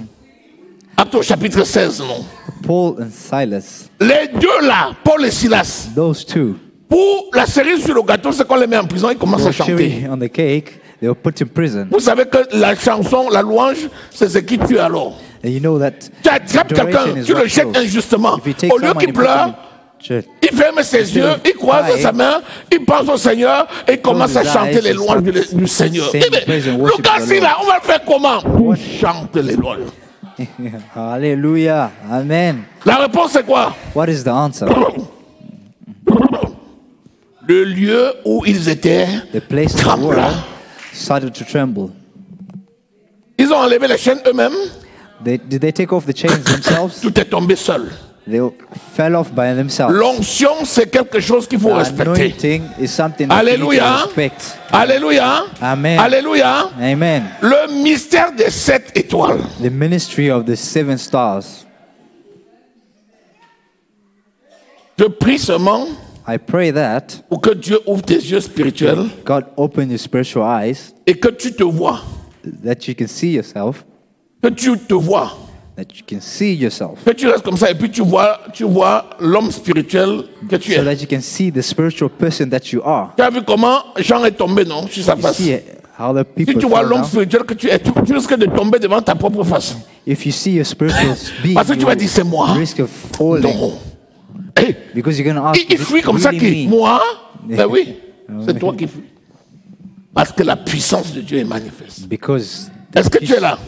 Actes au chapitre 16, non? Paul and Silas, Les deux là, Paul et Silas, those two, pour la cerise sur le gâteau, c'est qu'on les met en prison, ils commencent à were cherry chanter. on the cake. They were put in prison. Vous savez que la chanson, la louange, c'est ce qui tue alors. And you know that Tu attrapes quelqu'un, adoration is tu le what jettes kills. injustement. If you take Au lieu someone qu'il and put them pleure, in church, il ferme ses yeux, il croise crying, sa main, il pense au Seigneur et commence à his chanter eyes les and louanges starts du Seigneur. saying praise and worship Lucas, the si Lord. là, on va le faire comment? Tu chantes les louanges. Hallelujah. Amen. La réponse c'est quoi? What is the answer? Le lieu où ils étaient The place they trembla. were started to tremble. Ils ont enlevé les chaînes eux-mêmes. Did they take off the chains themselves? Tout est tombé seul. They fell off by themselves. L'onction, c'est quelque chose qu'il faut The respecter. anointing is something that you need to Alléluia. respect. Alléluia. Amen. Alléluia. Amen. Le mystère des 7 étoiles. The ministry of the 7 stars. Je prie seulement I pray that pour que Dieu ouvre tes yeux spirituels God open your spiritual eyes, et que tu te vois. that you can see yourself, Que tu te vois. that you can see yourself, Que tu restes comme ça et puis tu vois l'homme spirituel que tu so es. that you can see the spiritual person that you are. Tu as vu comment Jean est tombé, non, sur sa You face. see how the Si people tu vois fell l'homme down. spirituel que tu es, tu risques de tomber devant ta propre face. If you see your spiritual being, Parce que tu vas dire, c'est moi. you risk of falling, Non. Hey, because you're going to ask, il fuit comme ça really qui? me? Moi? Ben oui, c'est toi qui fuis. Parce que la puissance de Dieu est manifeste. Because Est-ce que tu es là?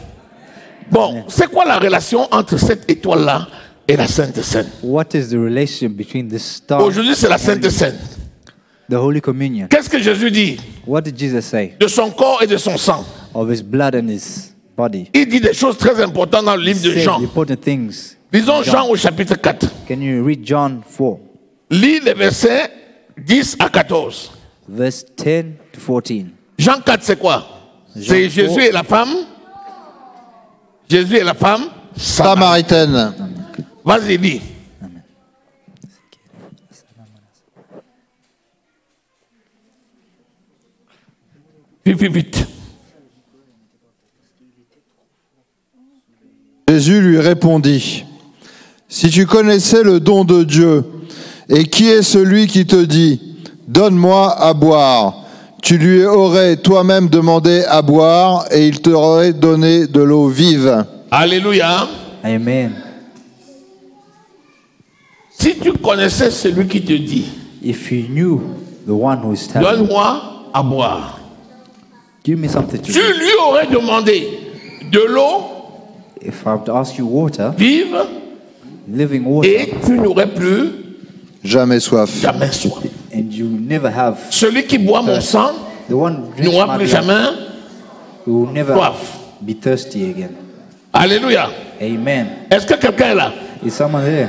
Bon, c'est quoi la relation entre cette étoile-là et la Sainte Seine? what is the relation between the star, Aujourd'hui, c'est la Sainte Seine. the Holy Communion? Qu'est-ce que Jésus dit? What did Jesus say? De son corps et de son sang. Of his blood and his body. Il dit des choses très importantes dans le livre de Said Jean. important things. Lisons John. Jean au chapitre 4. Can you read John 4, Lis les versets 10 à 14. verse 10 to 14? Jean 4, c'est quoi? C'est Jean Jésus et la femme. Jésus et la femme. Samaritaine. Vas-y, lis. Vite, vite, vite. Jésus lui répondit, « Si tu connaissais le don de Dieu, et qui est celui qui te dit, « Donne-moi à boire », tu lui aurais toi-même demandé à boire, et il t'aurait donné de l'eau vive. Alléluia. Amen. Si tu connaissais celui qui te dit, If you knew the one who is telling you, donne-moi à boire, give me something to tu drink. lui aurais demandé de l'eau If I were to ask you water, vive living water, et tu n'aurais plus Jamais soif. jamais soif. and you never have, Celui qui boit mon sang the one who drinks n'aura my plus blood jamais. will never soif. be thirsty again. Alléluia. Amen. Est-ce que quelqu'un est là? Is someone there?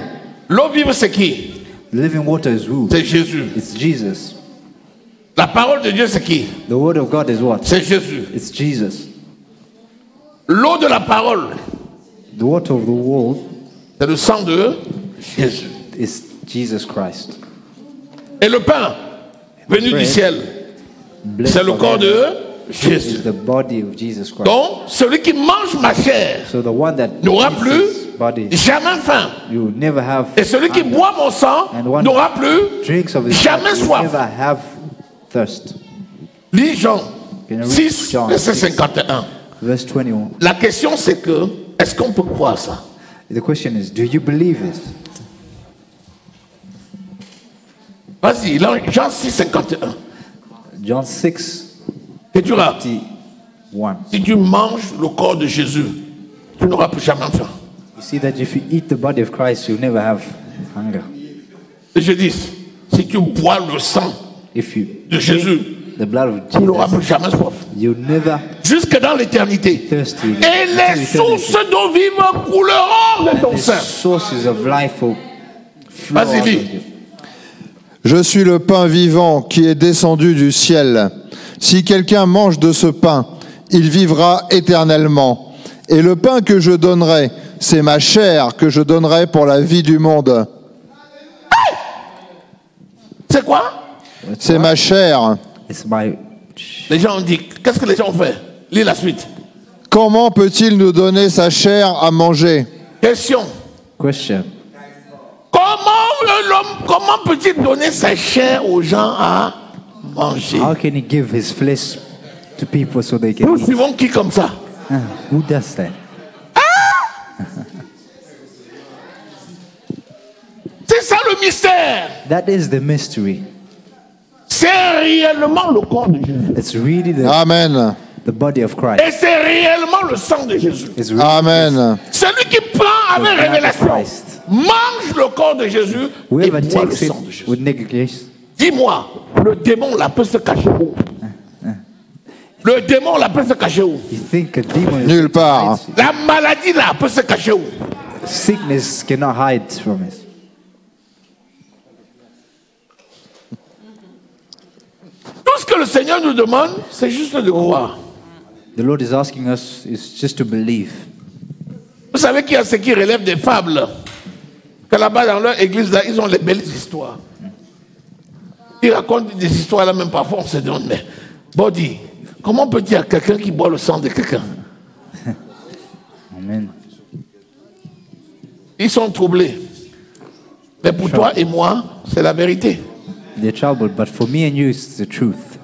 L'eau vive, c'est qui? Living water is who? C'est Jésus. It's Jesus. La parole de Dieu, c'est qui? The word of God is what? C'est Jésus. It's Jesus. L'eau de la parole, The water of the world c'est le sang de Jésus. is Jesus Christ. Et le pain venu du bread, ciel, Blessed c'est le of corps heaven de is Jésus. the body of Jesus Christ. Donc, celui qui mange ma chair So the one that n'aura eats plus his body, jamais faim. you will never have Et celui qui hunger. boit mon sang And one n'aura plus drinks of his jamais blood will soif. never have thirst. Lis Jean Can you read 6, John verset 6? 51. Verse 21. La question c'est que, est-ce qu'on peut croire ça? The question is, do you believe it? Vas-y, là, Jean 6, 51. John 6, Et tu là, 51. si tu manges le corps de Jésus, tu n'auras plus jamais faim. You see that if you eat the body of Christ, you'll never have hunger. Et je dis, si tu bois le sang If you de Jésus, drink the blood of tu n'auras Jesus, plus jamais soif. you'll never Jusque dans l'éternité. thirsty. Et les sources d'eau vive couleront de ton The sein. sources of life will flow Vas-y, out of lis. you. Je suis le pain vivant qui est descendu du ciel. Si quelqu'un mange de ce pain, il vivra éternellement. Et le pain que je donnerai, c'est ma chair que je donnerai pour la vie du monde. C'est quoi? C'est ma chair. It's my Les gens ont dit, qu'est-ce que les gens ont fait? Lis la suite. Comment peut-il nous donner sa chair à manger? Question. question. Comment peut-il donner sa chair aux gens à manger? How can he give his flesh to people so they can Nous eat? suivons qui comme ça? Who does that? C'est ça le mystère. That is the mystery. C'est réellement le corps de Jésus. It's really Amen. the body of Christ. Et c'est réellement le sang de Jésus. It's really Amen. Celui qui prend avec blood of révélation, Christ. mange le corps de Jésus et Whoever boit le takes it sang de Jésus. with negligence. Dis-moi, le démon là peut se cacher où? Le démon là peut se cacher où? You think a demon is Nulle part. La maladie là peut se cacher où? Sickness cannot hide from it. Tout ce que le Seigneur nous demande, c'est juste de croire. The Lord is asking us is just to believe. Vous savez qu'il y a ceux qui relèvent des fables. Que là-bas dans leur église, là, ils ont les belles histoires. Ils racontent des histoires là, même parfois on se demande, mais Body, comment on peut dire à quelqu'un qui boit le sang de quelqu'un? Amen. Ils sont troublés. Mais pour toi et moi, c'est la vérité. They're troubled, but for me and you, it's the truth.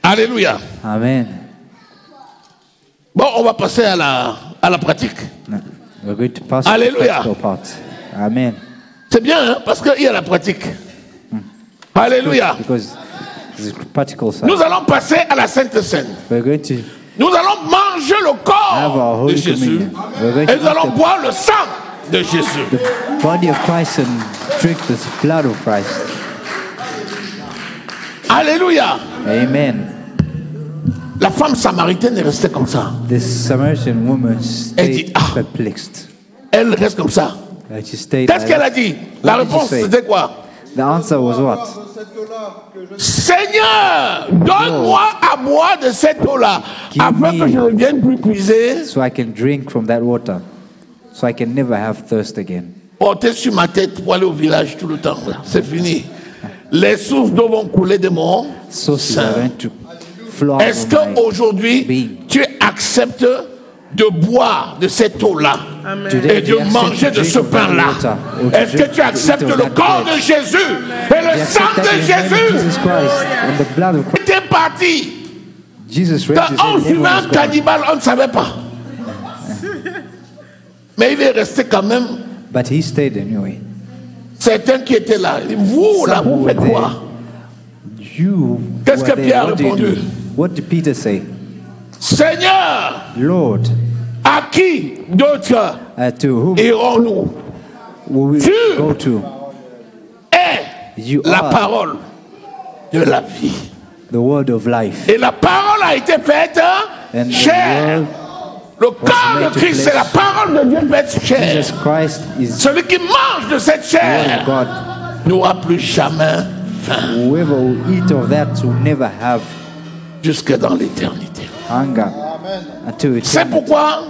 Alléluia. Amen. Bon, on va passer à la pratique. No, we're going to pass Alléluia. to the practical part. Amen. C'est bien, hein, parce qu'il y a la pratique. Alléluia. Because it's a practical side. Nous allons passer à la Sainte Seine. We're going to Nous allons manger le have our corps de Holy Jésus. Communion. We're going Et to nous allons eat boire le sang de Jésus. the body of Christ and drink the blood of Christ. Alléluia. Amen. La femme samaritaine est restée comme ça. This Samaritan woman Elle dit, stayed ah. perplexed. Elle reste comme ça. Like she stayed Qu'est-ce like qu'elle that. a dit? La What did she réponse, say? c'était quoi? The answer was what? Seigneur, donne-moi à boire de cette eau-là, Give afin me- que je ne vienne plus puiser. So I can drink from that water. So I can never have thirst again. Porter sur ma tête pour aller au village tout le temps. Là. C'est fini. Les sources d'eau vont couler de mon Sources are sein. going to flow out Est-ce of my qu'aujourd'hui, being. tu acceptes de boire de cette eau-là Today, et do you de accept manger to de drink ce of that pain-là? water, or to Est-ce que drink- tu acceptes to eat of le that corps bread? de Jésus et Do you le sang accept that de in the name of Jésus? Jesus Christ and the blood of Christ? Tu es parti. Jesus raised Quand his on hand and suivait everyone un was gone. cannibale, on ne savait pas. Mais il est resté quand même. But he stayed anyway. Certains qui étaient là, vous là, Some vous were faites there. quoi? You Qu'est-ce were que there. Pierre a What do you répondu? do? What did Peter say? Seigneur, Lord, à qui d'autre to whom irons-nous? will we Tu go to? Et You la are parole de la vie. the word of life. Et la parole a été faite And the chair. word, Le corps made de to Christ, c'est la flesh. parole de Dieu faite chair. Jesus Christ is Celui qui mange de cette the word of chair God. n'aura plus jamais faim Whoever will eat of that will never have jusque dans l'éternité. hunger until C'est eternity. pourquoi,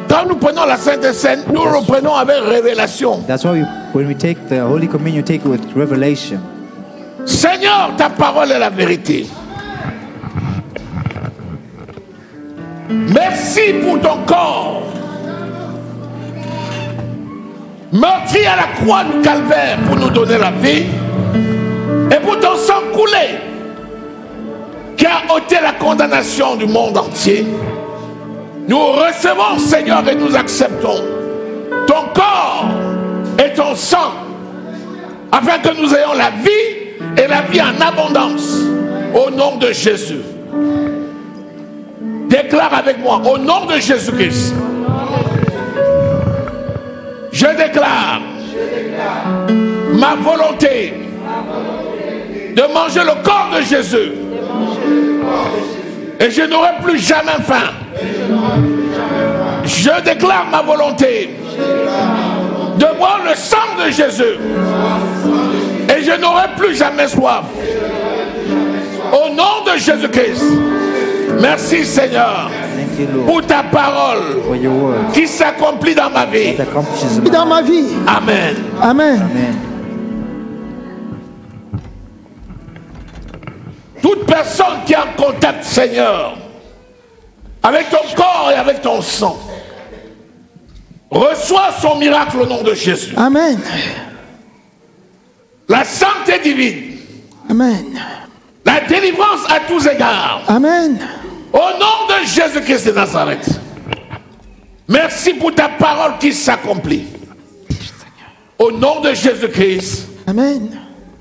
quand nous prenons la Sainte Seine, nous le prenons avec révélation. That's why when we take the Holy Communion, we take it with revelation. Seigneur, ta parole est la vérité. Merci pour ton corps, meurtri à la croix du calvaire pour nous donner la vie, et pour ton sang coulé qui a ôté la condamnation du monde entier. Nous recevons, Seigneur, et nous acceptons ton corps et ton sang, afin que nous ayons la vie et la vie en abondance, au nom de Jésus. Déclare avec moi, au nom de Jésus-Christ, je déclare ma volonté de manger le corps de Jésus, et je n'aurai plus jamais faim. Je déclare ma volonté de boire le sang de Jésus, et je n'aurai plus jamais soif. Au nom de Jésus-Christ, merci Seigneur Thank you, Lord, pour ta parole for your word qui s'accomplit dans ma vie. that accomplishes in my Dans ma vie. Amen. Amen. Amen. Toute personne qui est en contact, Seigneur, avec ton corps et avec ton sang, reçoit son miracle au nom de Jésus. Amen. La santé divine, Amen. la délivrance à tous égards, Amen. au nom de Jésus-Christ de Nazareth. Merci pour ta parole qui s'accomplit. Au nom de Jésus-Christ. Amen.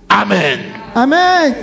Amen. Amen.